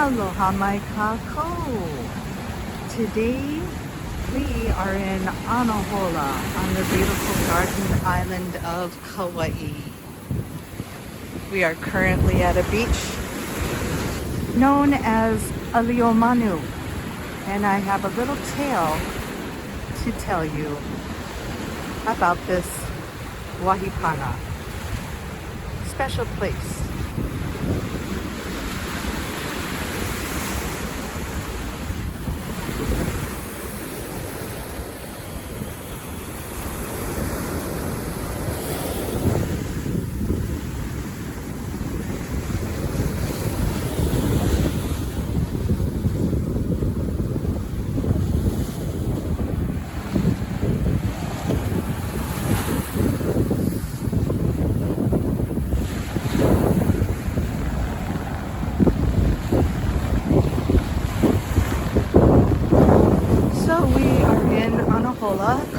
Aloha mai kākou. Today we are in Anahola on the beautiful garden island of Kaua'i. We are currently at a beach known as ʻAliumanu, and I have a little tale to tell you about this wahi pana. Special place.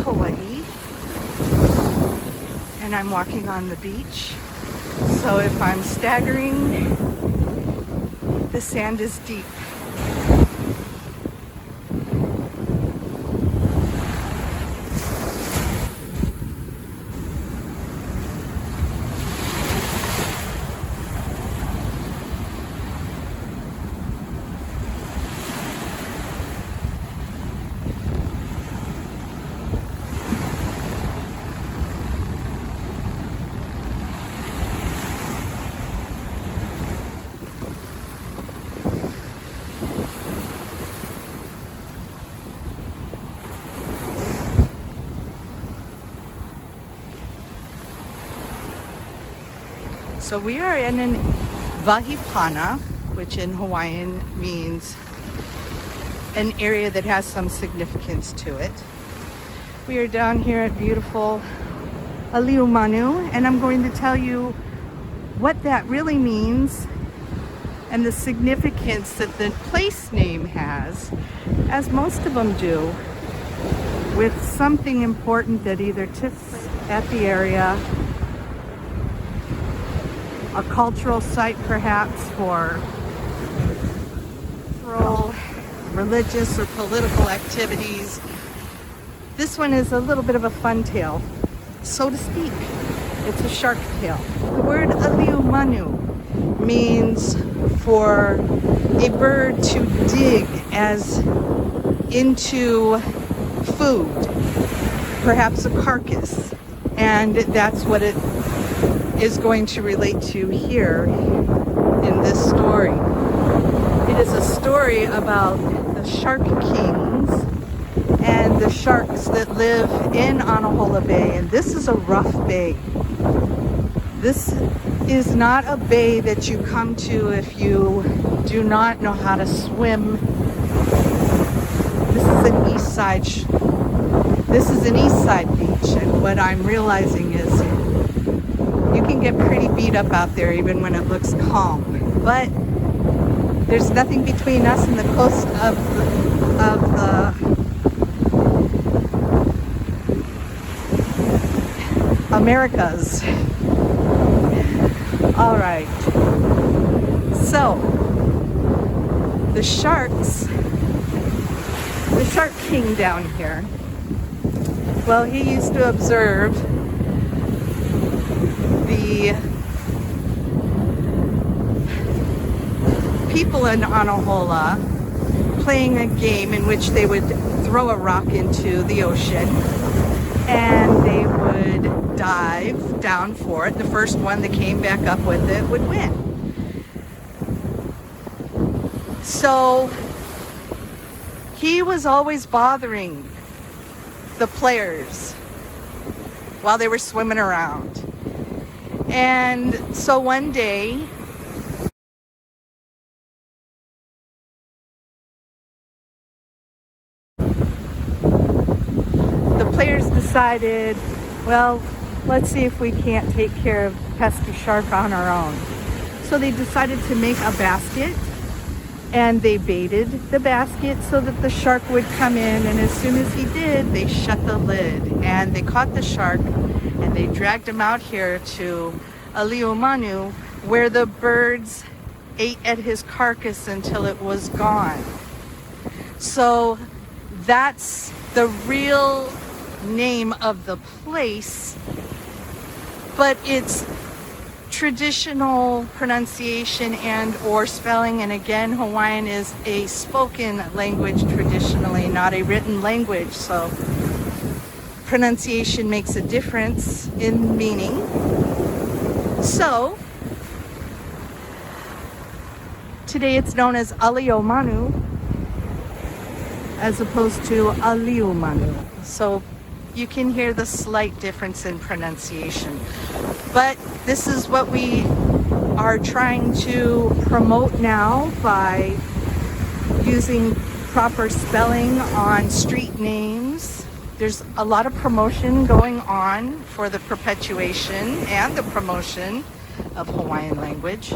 Kaua'i, and I'm walking on the beach, so if I'm staggering, the sand is deep. So we are in an wahi pana, which in Hawaiian means an area that has some significance to it. We are down here at beautiful ALIUMANU, and I'm going to tell you what that really means and the significance that the place name has, as most of them do, with something important that either took place at the area, a cultural site perhaps for religious or political activities. This one is a little bit of a fun tale, so to speak. It's a shark tale. The word ʻAliumanu means for a bird to dig as into food, perhaps a carcass, and that's what it is going to relate to here in this story. It is a story about the shark kings and the sharks that live in Anahola Bay, and this is a rough bay. This is not a bay that you come to if you do not know how to swim. This is an east side beach, and what I'm realizing is you can get pretty beat up out there even when it looks calm. But there's nothing between us and the coast of the Americas. All right. So the shark king down here, well, he used to observe the people in Anahola playing a game in which they would throw a rock into the ocean and they would dive down for it. The first one that came back up with it would win. So he was always bothering the players while they were swimming around. And so one day, the players decided, well, let's see if we can't take care of pesky shark on our own. So they decided to make a basket, and they baited the basket so that the shark would come in, and as soon as he did, they shut the lid and they caught the shark and they dragged him out here to ALIUMANU, where the birds ate at his carcass until it was gone. So that's the real name of the place, but it's traditional pronunciation and or spelling. And again, Hawaiian is a spoken language traditionally, not a written language, so pronunciation makes a difference in meaning. So today it's known as ʻAliumanu as opposed to ʻAliumanu. So you can hear the slight difference in pronunciation. But this is what we are trying to promote now by using proper spelling on street names. There's a lot of promotion going on for the perpetuation and the promotion of Hawaiian language.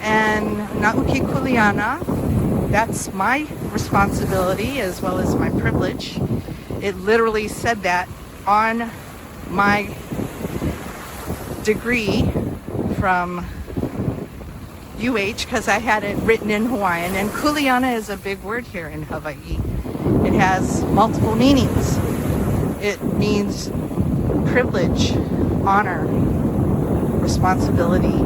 And Na'uki KULEANA, that's my responsibility as well as my privilege. It literally said that on my degree from UH because I had it written in Hawaiian. And kuleana is a big word here in Hawaii. It has multiple meanings. It means privilege, honor, responsibility,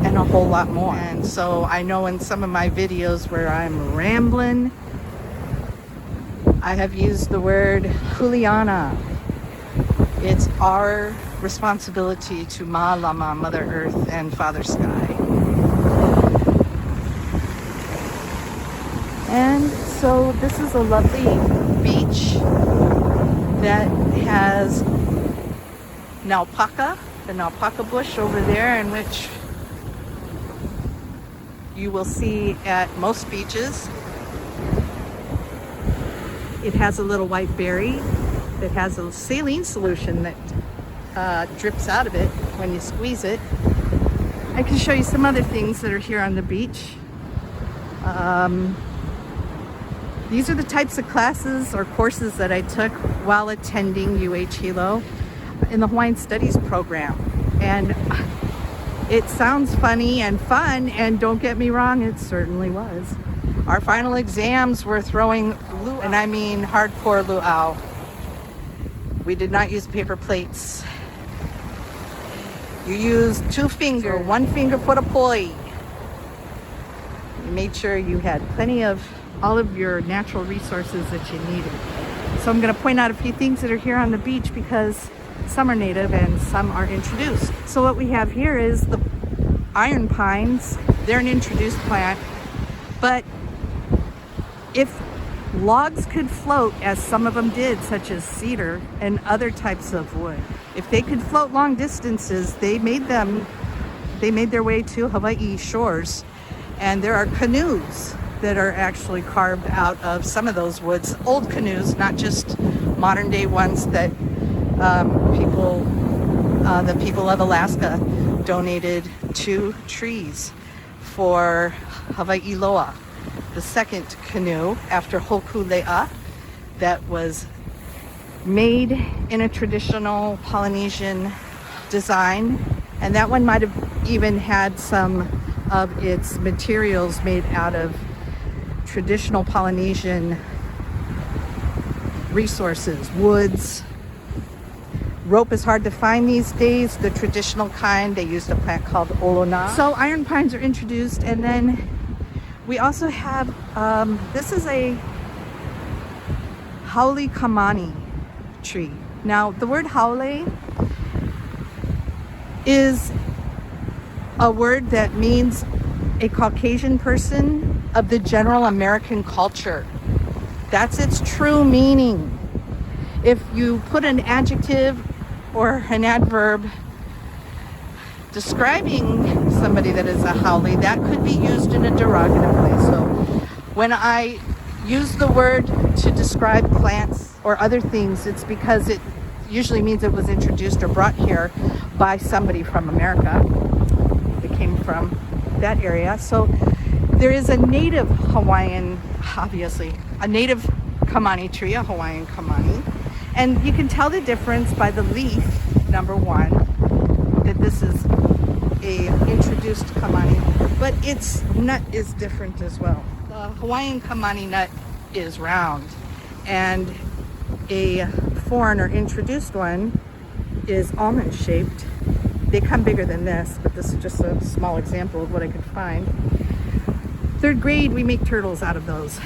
and a whole lot more. And so I know in some of my videos where I'm rambling, I have used the word kuleana. It's our responsibility to Ma'alama, Mother Earth, and Father Sky. And so this is a lovely beach that has naupaka, the naupaka bush over there, in which you will see at most beaches. It has a little white berry that has a saline solution that drips out of it when you squeeze it. I can show you some other things that are here on the beach. These are the types of classes or courses that I took while attending UH Hilo in the Hawaiian Studies program. And it sounds funny and fun, and don't get me wrong, it certainly was. Our final exams were throwing luau, and I mean hardcore luau. We did not use paper plates. You used 2 fingers, 1 finger put a poi. You made sure you had plenty of all of your natural resources that you needed. So I'm going to point out a few things that are here on the beach because some are native and some are introduced. So what we have here is the iron pines. They're an introduced plant, but if logs could float, as some of them did, such as cedar and other types of wood, if they could float long distances, they made their way to Hawaii shores. And there are canoes that are actually carved out of some of those woods, old canoes, not just modern day ones that the people of Alaska donated to trees for Hawaii Loa, the second canoe after Hokulea that was made in a traditional Polynesian design. And that one might have even had some of its materials made out of traditional Polynesian resources, woods. Rope is hard to find these days, the traditional kind. They used a plant called olona. So iron pines are introduced, and then we also have, this is a haole kamani tree. Now the word haole is a word that means a Caucasian person of the general American culture. That's its true meaning. If you put an adjective or an adverb describing somebody that is a haole, that could be used in a derogative way. So when I use the word to describe plants or other things, it's because it usually means it was introduced or brought here by somebody from America. It came from that area. So there is a native Hawaiian, obviously, a native kamani tree, a Hawaiian kamani. And you can tell the difference by the leaf, number one, that this is a introduced kamani, but its nut is different as well. The Hawaiian kamani nut is round, and a foreign or introduced one is almond shaped. They come bigger than this, but this is just a small example of what I could find. Third grade, we make turtles out of those.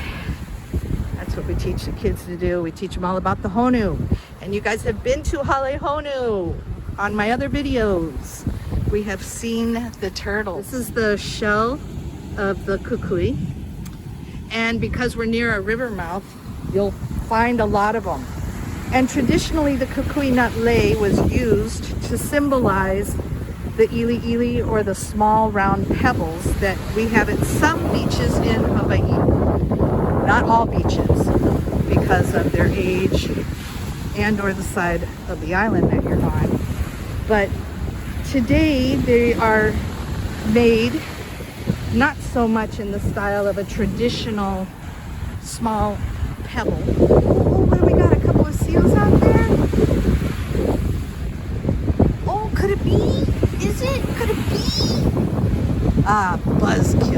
That's what we teach the kids to do. We teach them all about the HONU. And you guys have been to HONU on my other videos. We have seen the turtle. This is the shell of the kukui. And because we're near a river mouth, you'll find a lot of them. And traditionally, the kukui nut lei was used to symbolize the ili or the small round pebbles that we have at some beaches in Hawaii. Not all beaches, because of their age and or the side of the island that you're on. But today they are made not so much in the style of a traditional small pebble. Oh, what do we got? A couple of seals out there? Oh, could it be? Is it? Could it be? Ah, buzzkill.